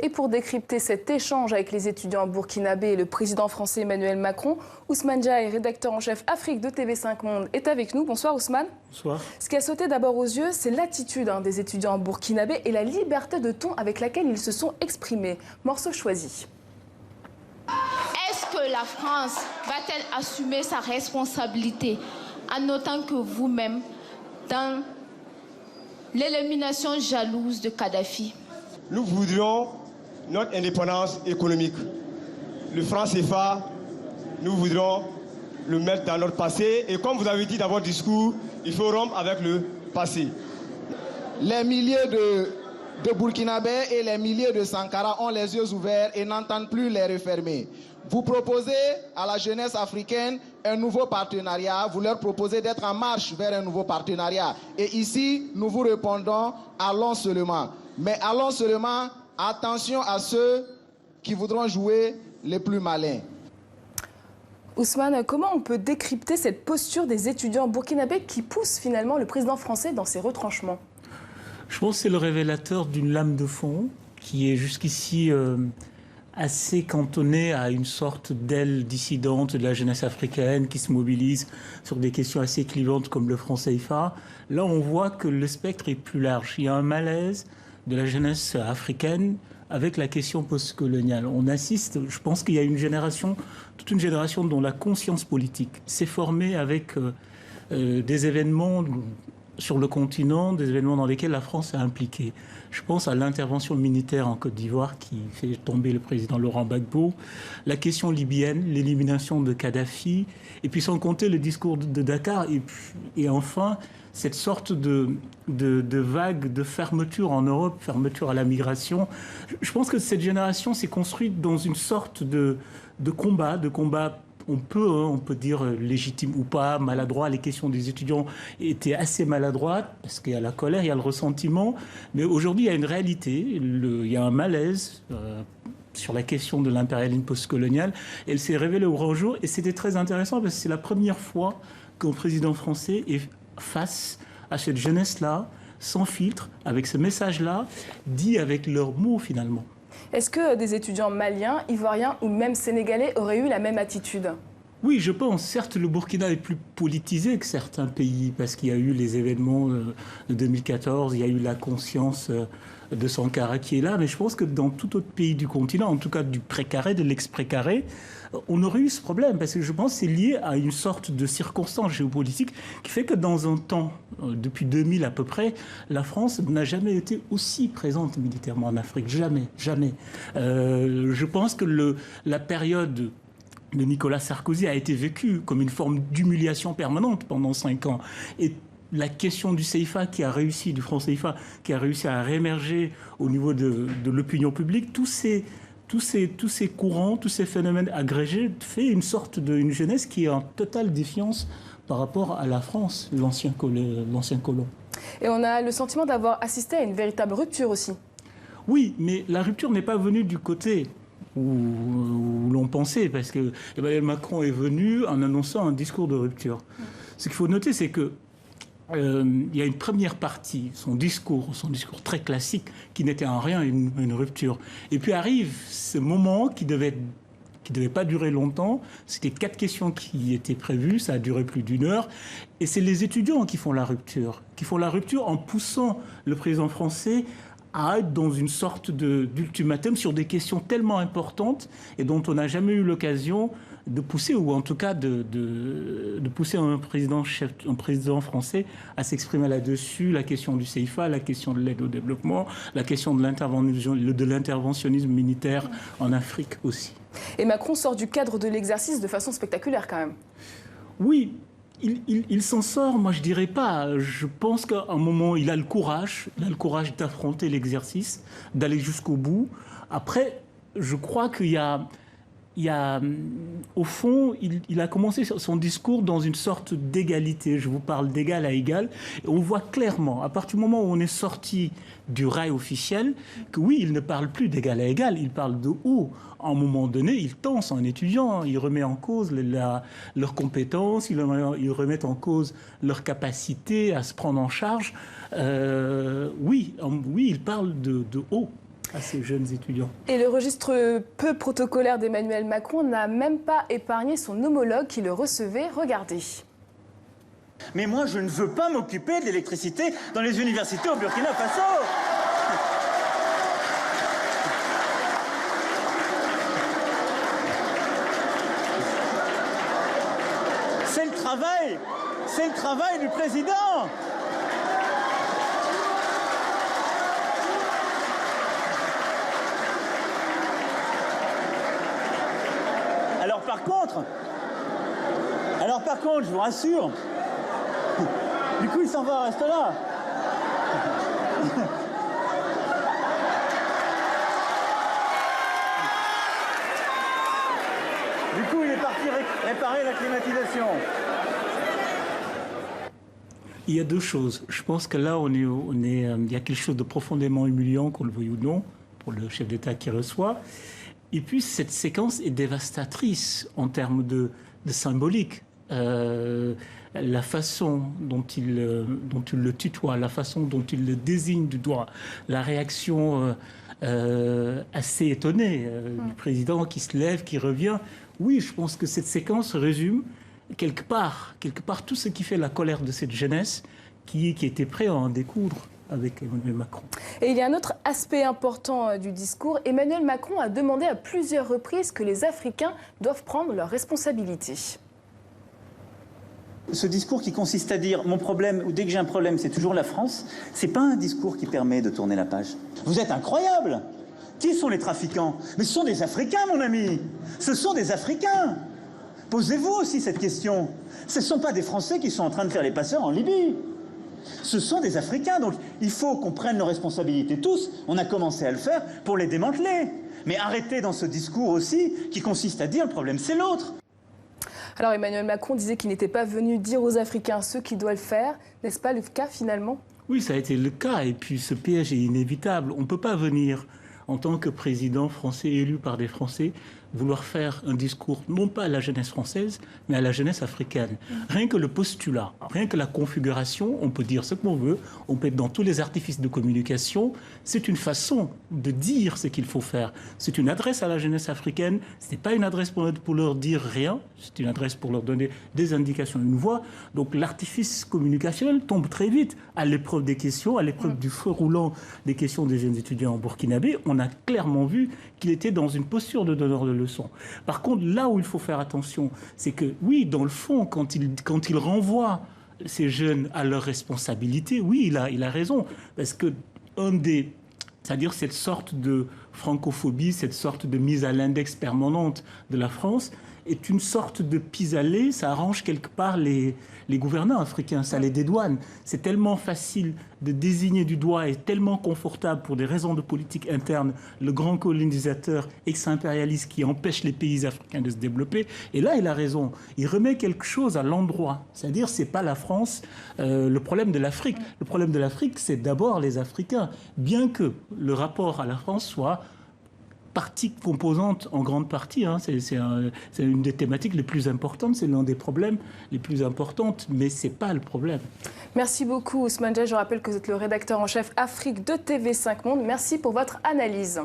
Et pour décrypter cet échange avec les étudiants burkinabés et le président français Emmanuel Macron, Ousmane Diaye, rédacteur en chef Afrique de TV5 Monde, est avec nous. Bonsoir Ousmane. Bonsoir. Ce qui a sauté d'abord aux yeux, c'est l'attitude des étudiants burkinabés et la liberté de ton avec laquelle ils se sont exprimés. Morceau choisi. Est-ce que la France va-t-elle assumer sa responsabilité en autant que vous-même dans l'élimination jalouse de Kadhafi? Nous voudrions notre indépendance économique. Le franc CFA, nous voudrions le mettre dans notre passé. Et comme vous avez dit dans votre discours, il faut rompre avec le passé. Les milliers de Burkinabés et les milliers de Sankara ont les yeux ouverts et n'entendent plus les refermer. Vous proposez à la jeunesse africaine un nouveau partenariat, vous leur proposez d'être en marche vers un nouveau partenariat. Et ici, nous vous répondons, allons seulement. Mais allons seulement, attention à ceux qui voudront jouer les plus malins. Ousmane, comment on peut décrypter cette posture des étudiants burkinabés qui poussent finalement le président français dans ses retranchements? Je pense que c'est le révélateur d'une lame de fond qui est jusqu'ici assez cantonnée à une sorte d'aile dissidente de la jeunesse africaine qui se mobilise sur des questions assez clivantes comme le franc CFA. Là, on voit que le spectre est plus large. Il y a un malaise de la jeunesse africaine avec la question postcoloniale. On assiste, je pense qu'il y a une génération, toute une génération dont la conscience politique s'est formée avec des événements sur le continent, des événements dans lesquels la France est impliquée. Je pense à l'intervention militaire en Côte d'Ivoire qui fait tomber le président Laurent Gbagbo, la question libyenne, l'élimination de Kadhafi, et puis sans compter le discours de Dakar, et enfin cette sorte de vague de fermeture en Europe, fermeture à la migration. Je pense que cette génération s'est construite dans une sorte de combat on peut dire légitime ou pas, maladroit. Les questions des étudiants étaient assez maladroites parce qu'il y a la colère, il y a le ressentiment. Mais aujourd'hui, il y a une réalité, il y a un malaise sur la question de l'impérialisme postcolonial. Elle s'est révélée au grand jour et c'était très intéressant parce que c'est la première fois qu'un président français est face à cette jeunesse-là, sans filtre, avec ce message-là, dit avec leurs mots finalement. Est-ce que des étudiants maliens, ivoiriens ou même sénégalais auraient eu la même attitude? Oui, je pense. Certes, le Burkina est plus politisé que certains pays parce qu'il y a eu les événements de 2014, il y a eu la conscience de Sankara qui est là, mais je pense que dans tout autre pays du continent, en tout cas du précaré, de l'ex-précaré, on aurait eu ce problème parce que je pense que c'est lié à une sorte de circonstance géopolitique qui fait que dans un temps, depuis 2000 à peu près, la France n'a jamais été aussi présente militairement en Afrique. Jamais, jamais. Je pense que la période de Nicolas Sarkozy a été vécue comme une forme d'humiliation permanente pendant 5 ans. Et la question du CFA qui a réussi, du franc CFA, qui a réussi à réémerger au niveau de l'opinion publique, tous ces courants, tous ces phénomènes agrégés fait une sorte d'une jeunesse qui est en totale défiance par rapport à la France, l'ancien colon. Et on a le sentiment d'avoir assisté à une véritable rupture aussi. Oui, mais la rupture n'est pas venue du côté où l'on pensait, parce que Emmanuel Macron est venu en annonçant un discours de rupture. Ce qu'il faut noter, c'est que il y a une première partie, son discours très classique, qui n'était en rien une rupture. Et puis arrive ce moment qui devait pas durer longtemps. C'était 4 questions qui étaient prévues, ça a duré plus d'1 heure. Et c'est les étudiants qui font la rupture en poussant le président français à être dans une sorte d'ultimatum sur des questions tellement importantes et dont on n'a jamais eu l'occasion de pousser, ou en tout cas de pousser un président français à s'exprimer là-dessus, la question du CFA, la question de l'aide au développement, la question de l'interventionnisme militaire en Afrique aussi. Et Macron sort du cadre de l'exercice de façon spectaculaire quand même. Oui, il s'en sort, moi je dirais pas. Je pense qu'à un moment, il a le courage d'affronter l'exercice, d'aller jusqu'au bout. Après, je crois qu'il y a au fond, il a commencé son discours dans une sorte d'égalité. Je vous parle d'égal à égal. Et on voit clairement, à partir du moment où on est sorti du rail officiel, que oui, il ne parle plus d'égal à égal, il parle de haut. À un moment donné, il tense un étudiant, il remet en cause leurs compétences, il remet en cause leur capacité à se prendre en charge. Oui, il parle de haut. à ces jeunes étudiants. Et le registre peu protocolaire d'Emmanuel Macron n'a même pas épargné son homologue qui le recevait. Regardez. Mais moi, je ne veux pas m'occuper de l'électricité dans les universités au Burkina Faso. C'est le travail du président. Alors par contre, je vous rassure, du coup il s'en va, reste là. Du coup il est parti réparer la climatisation. Il y a deux choses. Je pense que là, il y a quelque chose de profondément humiliant, qu'on le veuille ou non, pour le chef d'État qui reçoit. Et puis, cette séquence est dévastatrice en termes de symbolique. La façon dont il le tutoie, la façon dont il le désigne du doigt, la réaction assez étonnée du président qui se lève, qui revient. Oui, je pense que cette séquence résume quelque part tout ce qui fait la colère de cette jeunesse qui était prêt à en découdre avec Emmanuel Macron. Et il y a un autre aspect important du discours. Emmanuel Macron a demandé à plusieurs reprises que les Africains doivent prendre leurs responsabilités. Ce discours qui consiste à dire « mon problème » ou « dès que j'ai un problème, c'est toujours la France », c'est pas un discours qui permet de tourner la page. Vous êtes incroyable. Qui sont les trafiquants? Mais ce sont des Africains, mon ami. Ce sont des Africains. Posez-vous aussi cette question. Ce ne sont pas des Français qui sont en train de faire les passeurs en Libye. Ce sont des Africains. Donc il faut qu'on prenne nos responsabilités tous. On a commencé à le faire pour les démanteler. Mais arrêtez dans ce discours aussi qui consiste à dire le problème c'est l'autre. Alors Emmanuel Macron disait qu'il n'était pas venu dire aux Africains ce qu'ils doivent faire. N'est-ce pas le cas finalement? Oui, ça a été le cas. Et puis ce piège est inévitable. On ne peut pas venir en tant que président français élu par des Français, vouloir faire un discours, non pas à la jeunesse française, mais à la jeunesse africaine. Rien que le postulat, rien que la configuration, on peut dire ce qu'on veut, on peut être dans tous les artifices de communication, c'est une façon de dire ce qu'il faut faire. C'est une adresse à la jeunesse africaine, ce n'est pas une adresse pour leur dire rien, c'est une adresse pour leur donner des indications, une voix. Donc l'artifice communicationnel tombe très vite à l'épreuve des questions, à l'épreuve du feu roulant des questions des jeunes étudiants en burkinabé. On a clairement vu qu'il était dans une posture de donneur de leçons. Par contre, là où il faut faire attention, c'est que, oui, dans le fond, quand il renvoie ces jeunes à leurs responsabilités, oui, il a raison. Parce que c'est-à-dire cette sorte de francophobie, cette sorte de mise à l'index permanente de la France, est une sorte de pis-aller, ça arrange quelque part les gouvernants africains, ça les dédouane. C'est tellement facile de désigner du doigt et tellement confortable pour des raisons de politique interne le grand colonisateur ex-impérialiste qui empêche les pays africains de se développer. Et là, il a raison. Il remet quelque chose à l'endroit. C'est-à-dire, c'est pas la France le problème de l'Afrique. Le problème de l'Afrique, c'est d'abord les Africains. Bien que le rapport à la France soit partie composante en grande partie, hein. C'est une des thématiques les plus importantes, c'est l'un des problèmes les plus importantes, mais ce n'est pas le problème. Merci beaucoup Ousmane Diaye. Je rappelle que vous êtes le rédacteur en chef Afrique de TV5 Monde. Merci pour votre analyse.